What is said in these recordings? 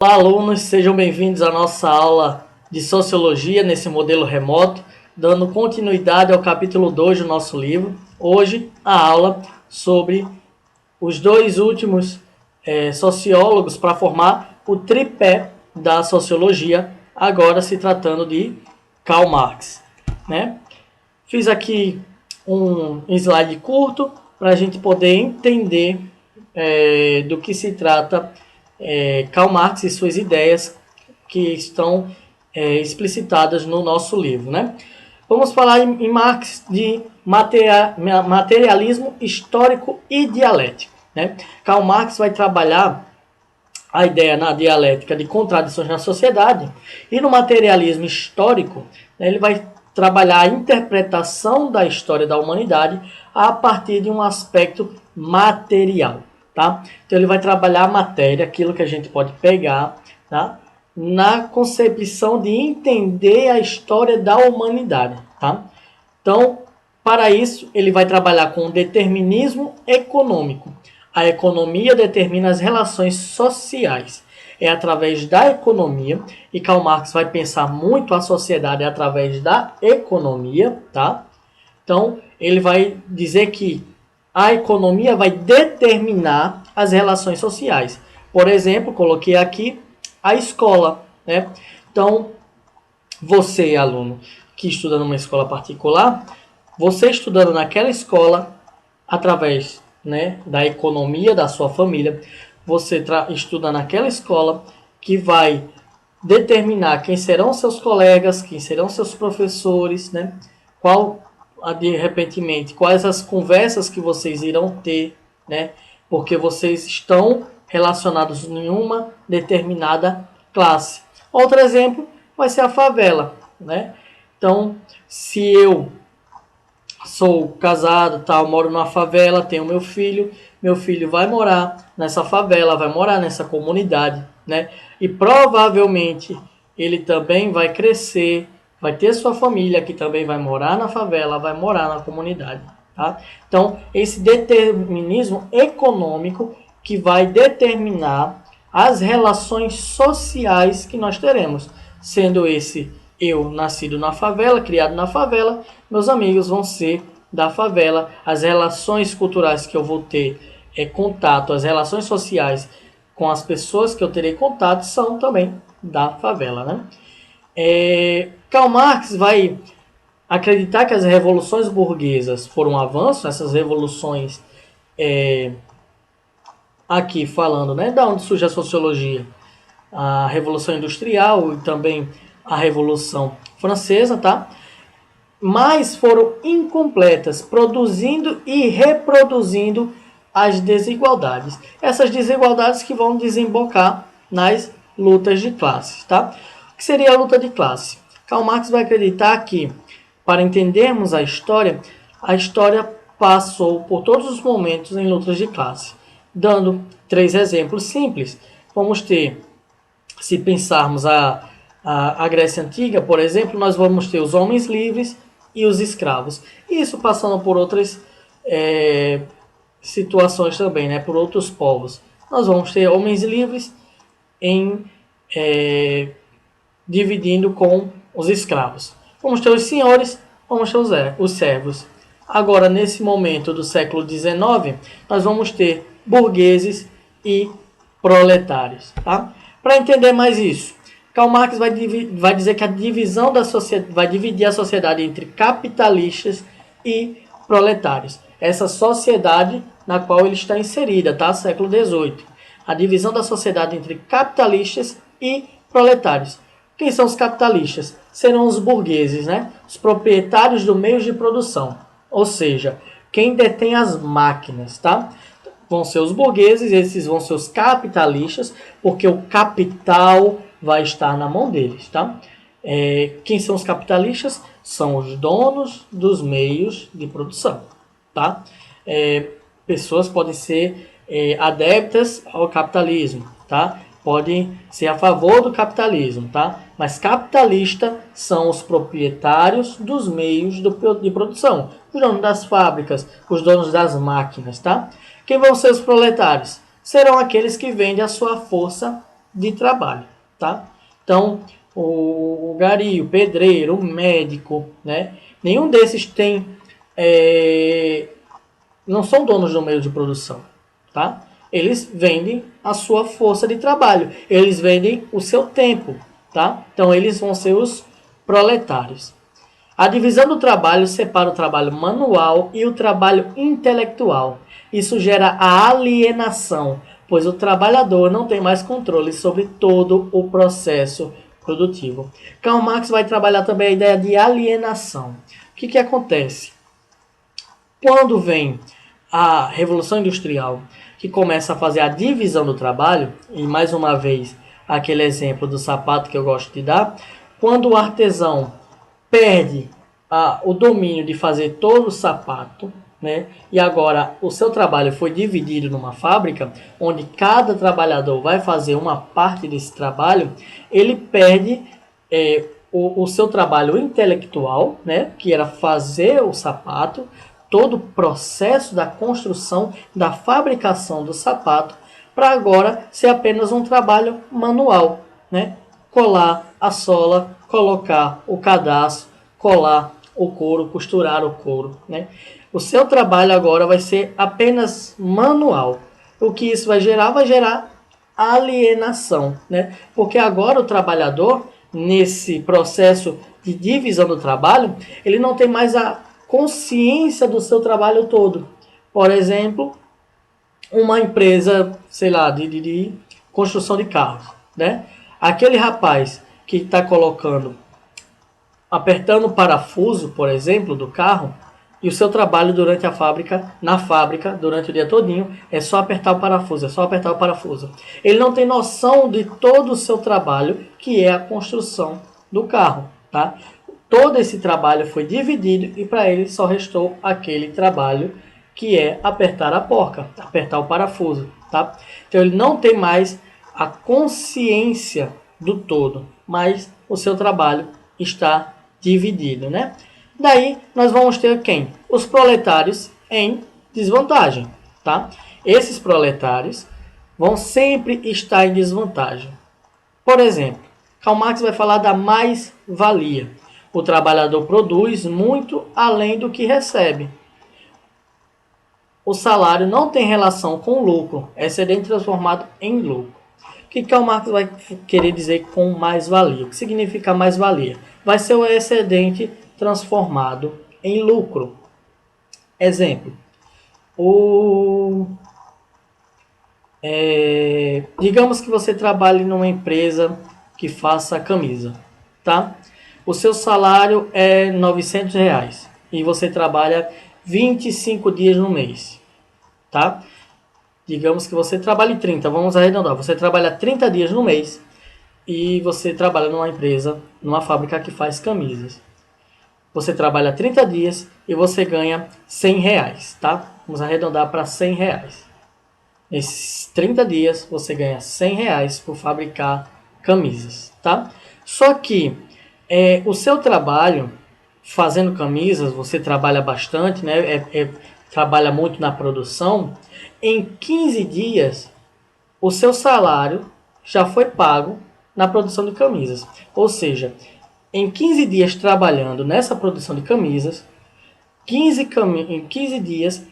Olá, alunos, sejam bem-vindos à nossa aula de Sociologia nesse modelo remoto, dando continuidade ao capítulo 2 do nosso livro. Hoje, a aula sobre os dois últimos sociólogos para formar o tripé da Sociologia, agora se tratando de Karl Marx, né? Fiz aqui um slide curto para a gente poder entender do que se trata Karl Marx e suas ideias que estão explicitadas no nosso livro, né? Vamos falar em Marx de materialismo histórico e dialético, né? Karl Marx vai trabalhar a ideia na dialética de contradições na sociedade e no materialismo histórico, né, ele vai trabalhar a interpretação da história da humanidade a partir de um aspecto material. Tá? Então ele vai trabalhar a matéria, aquilo que a gente pode pegar, tá? Na concepção de entender a história da humanidade. Tá? Então, para isso, ele vai trabalhar com o determinismo econômico. A economia determina as relações sociais. É através da economia, e Karl Marx vai pensar muito a sociedade através da economia, tá? Então, ele vai dizer que a economia vai determinar as relações sociais. Por exemplo, coloquei aqui a escola, né? Então, você, aluno que estuda numa escola particular, você estudando naquela escola, através, né, da economia da sua família, você estuda naquela escola que vai determinar quem serão seus colegas, quem serão seus professores, né? De repente, quais as conversas que vocês irão ter, né? Porque vocês estão relacionados em uma determinada classe. Outro exemplo vai ser a favela, né? Então, se eu sou casado, tal, moro numa favela, tenho meu filho vai morar nessa favela, vai morar nessa comunidade, né? E provavelmente ele também vai crescer, vai ter sua família que também vai morar na favela, vai morar na comunidade, tá? Então, esse determinismo econômico que vai determinar as relações sociais que nós teremos, sendo esse eu nascido na favela, criado na favela, meus amigos vão ser da favela, as relações culturais que eu vou ter contato, as relações sociais com as pessoas que eu terei contato são também da favela, né? Karl Marx vai acreditar que as revoluções burguesas foram um avanço, essas revoluções aqui falando, né, da onde surge a sociologia, a Revolução Industrial e também a Revolução Francesa, tá? Mas foram incompletas, produzindo e reproduzindo as desigualdades. Essas desigualdades que vão desembocar nas lutas de classes, tá? O que seria a luta de classe? Karl Marx vai acreditar que, para entendermos a história passou por todos os momentos em lutas de classe. Dando 3 exemplos simples, vamos ter, se pensarmos a Grécia Antiga, por exemplo, nós vamos ter os homens livres e os escravos. Isso passando por outras situações também, né, por outros povos. Nós vamos ter homens livres dividindo com os escravos. Vamos ter os senhores, vamos ter os servos. Agora, nesse momento do século XIX, nós vamos ter burgueses e proletários. Tá? Para entender mais isso, Karl Marx vai dizer que a divisão da sociedade vai dividir a sociedade entre capitalistas e proletários. Essa sociedade na qual ele está inserida, tá? Século XVIII. A divisão da sociedade entre capitalistas e proletários. Quem são os capitalistas? Serão os burgueses, né? Os proprietários do meio de produção. Ou seja, quem detém as máquinas, tá? Vão ser os burgueses, esses vão ser os capitalistas, porque o capital vai estar na mão deles, tá? Quem são os capitalistas? São os donos dos meios de produção, tá? Pessoas podem ser adeptas ao capitalismo, tá? Podem ser a favor do capitalismo, tá? Mas capitalista são os proprietários dos meios de produção, os donos das fábricas, os donos das máquinas, tá? Quem vão ser os proletários? Serão aqueles que vendem a sua força de trabalho, tá? Então, o gari, o pedreiro, o médico, né? Nenhum desses tem, não são donos do meio de produção, tá? Eles vendem a sua força de trabalho, eles vendem o seu tempo, tá? Então, eles vão ser os proletários. A divisão do trabalho separa o trabalho manual e o trabalho intelectual. Isso gera a alienação, pois o trabalhador não tem mais controle sobre todo o processo produtivo. Karl Marx vai trabalhar também a ideia de alienação. O que acontece? Quando vem a Revolução Industrial, que começa a fazer a divisão do trabalho, e mais uma vez aquele exemplo do sapato que eu gosto de dar, quando o artesão perde o domínio de fazer todo o sapato, né? E agora o seu trabalho foi dividido numa fábrica, onde cada trabalhador vai fazer uma parte desse trabalho, ele perde o seu trabalho intelectual, né? Que era fazer o sapato, todo o processo da construção, da fabricação do sapato, para agora ser apenas um trabalho manual, né? Colar a sola, colocar o cadastro, colar o couro, costurar o couro, né? O seu trabalho agora vai ser apenas manual. O que isso vai gerar? Vai gerar alienação, né? Porque agora o trabalhador, nesse processo de divisão do trabalho, ele não tem mais a consciência do seu trabalho todo. Por exemplo, uma empresa, sei lá, de construção de carros, né? Aquele rapaz que está apertando o parafuso, por exemplo, do carro, e o seu trabalho durante na fábrica, durante o dia todinho, é só apertar o parafuso, é só apertar o parafuso. Ele não tem noção de todo o seu trabalho, que é a construção do carro, tá? Todo esse trabalho foi dividido e para ele só restou aquele trabalho que é apertar a porca, apertar o parafuso, tá? Então ele não tem mais a consciência do todo, mas o seu trabalho está dividido, né? Daí nós vamos ter quem? Os proletários em desvantagem, tá? Esses proletários vão sempre estar em desvantagem. Por exemplo, Karl Marx vai falar da mais-valia. O trabalhador produz muito além do que recebe. O salário não tem relação com o lucro, é excedente transformado em lucro. O que Karl Marx vai querer dizer com mais-valia? O que significa mais-valia? Vai ser o excedente transformado em lucro. Exemplo. Digamos que você trabalhe numa empresa que faça camisa, tá? O seu salário é R$ 900 e você trabalha 25 dias no mês, tá? Digamos que você trabalhe 30, vamos arredondar. Você trabalha 30 dias no mês e você trabalha numa empresa, numa fábrica que faz camisas. Você trabalha 30 dias e você ganha R$ 100, tá? Vamos arredondar para R$ 100. Nesses 30 dias você ganha R$ 100 por fabricar camisas, tá? Só que o seu trabalho fazendo camisas, você trabalha bastante, né? Trabalha muito na produção. Em 15 dias, o seu salário já foi pago na produção de camisas. Ou seja, em 15 dias trabalhando nessa produção de camisas, em 15 dias,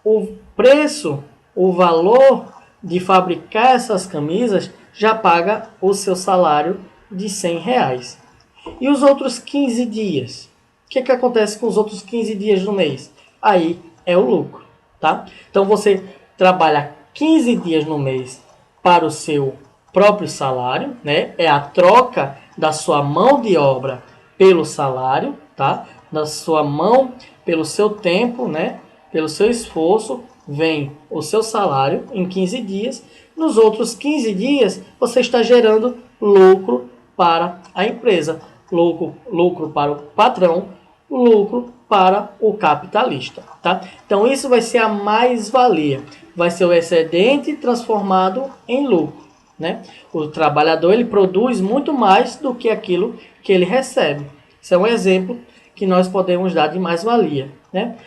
o preço, o valor de fabricar essas camisas já paga o seu salário de R$ 100. E os outros 15 dias? O que acontece com os outros 15 dias do mês? Aí é o lucro, tá? Então você trabalha 15 dias no mês para o seu próprio salário, né? É a troca da sua mão de obra pelo salário, tá? Da sua mão pelo seu tempo, né? Pelo seu esforço, vem o seu salário em 15 dias. Nos outros 15 dias, você está gerando lucro para a empresa, lucro para o patrão, lucro para o capitalista, tá? Então isso vai ser a mais-valia, vai ser o excedente transformado em lucro, né? O trabalhador ele produz muito mais do que aquilo que ele recebe. Isso é um exemplo que nós podemos dar de mais-valia, né?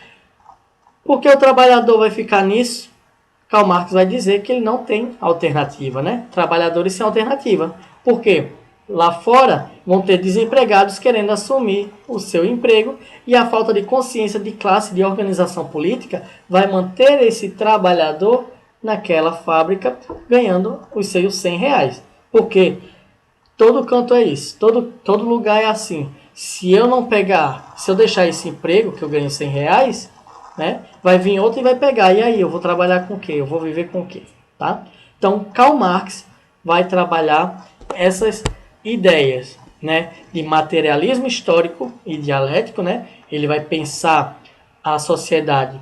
Por que o trabalhador vai ficar nisso? Karl Marx vai dizer que ele não tem alternativa, né? Trabalhadores sem alternativa. Por quê? Lá fora vão ter desempregados querendo assumir o seu emprego e a falta de consciência de classe, de organização política, vai manter esse trabalhador naquela fábrica ganhando os seus 100 reais. Por quê? Todo canto é isso, todo lugar é assim. Se eu não pegar, se eu deixar esse emprego que eu ganho 100 reais, né, vai vir outro e vai pegar. E aí, eu vou trabalhar com o quê? Eu vou viver com o quê? Tá? Então, Karl Marx vai trabalhar essas ideias, né, de materialismo histórico e dialético. Né? Ele vai pensar a sociedade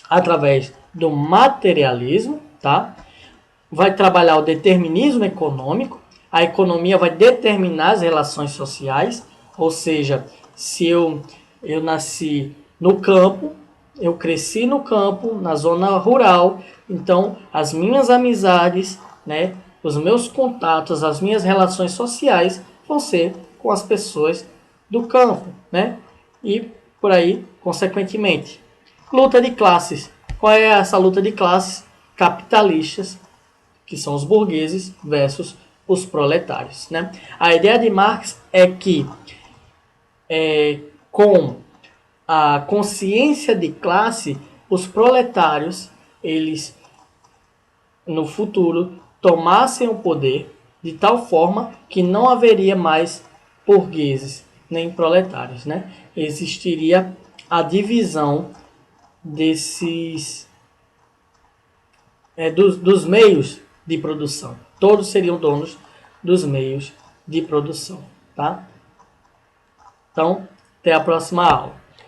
através do materialismo, tá? Vai trabalhar o determinismo econômico. A economia vai determinar as relações sociais, ou seja, se eu nasci no campo, eu cresci no campo, na zona rural, então as minhas amizades, né, os meus contatos, as minhas relações sociais vão ser com as pessoas do campo, né? E por aí, consequentemente. Luta de classes. Qual é essa luta de classes? Capitalistas, que são os burgueses, versus os proletários. Né? A ideia de Marx é que, com a consciência de classe, os proletários, eles, no futuro, tomassem o poder de tal forma que não haveria mais burgueses nem proletários. Né? Existiria a divisão desses dos meios de produção. Todos seriam donos dos meios de produção, tá? Então, até a próxima aula.